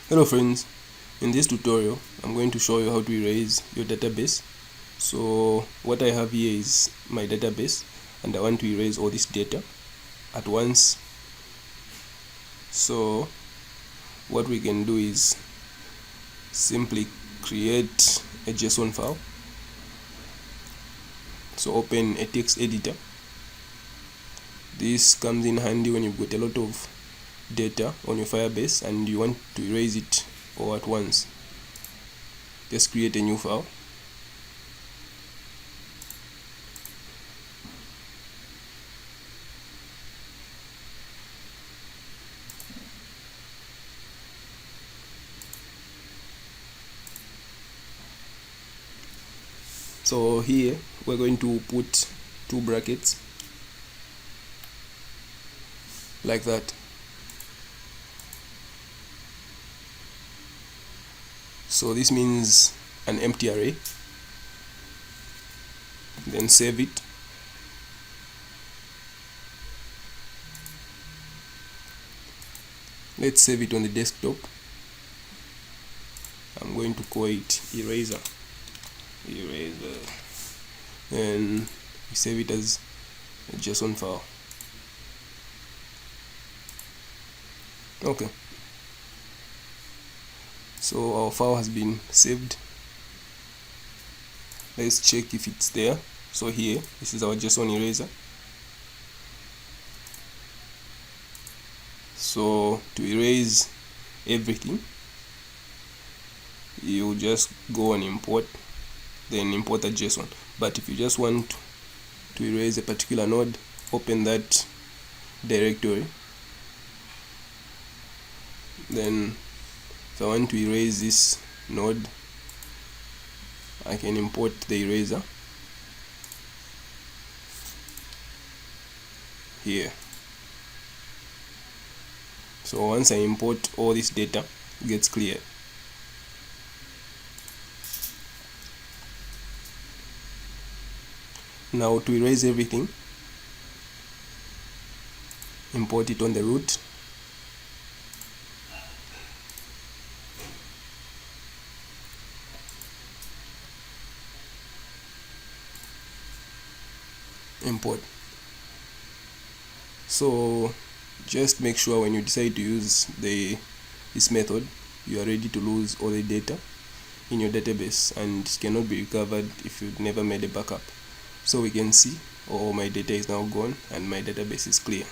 Hello friends, in this tutorial I'm going to show you how to erase your database. So what I have here is my database and I want to erase all this data at once. So what we can do is simply create a JSON file. So open a text editor. This comes in handy when you've got a lot of data on your Firebase and you want to erase it all at once. Just create a new file. So here we're going to put two brackets like that. So this means an empty array. Then save it. Let's save it on the desktop. I'm going to call it eraser. And we save it as a JSON file. Okay. So our file has been saved. Let's check if it's there. So here, this is our JSON eraser. So to erase everything, you just go and import, then import a JSON. But if you just want to erase a particular node, open that directory. Then if I want to erase this node, I can import the eraser here. So once I import, all this data gets cleared. Now to erase everything, import it on the root. Import. So just make sure when you decide to use this method, you are ready to lose all the data in your database and it cannot be recovered if you've never made a backup. So we can see all my data is now gone and my database is clear.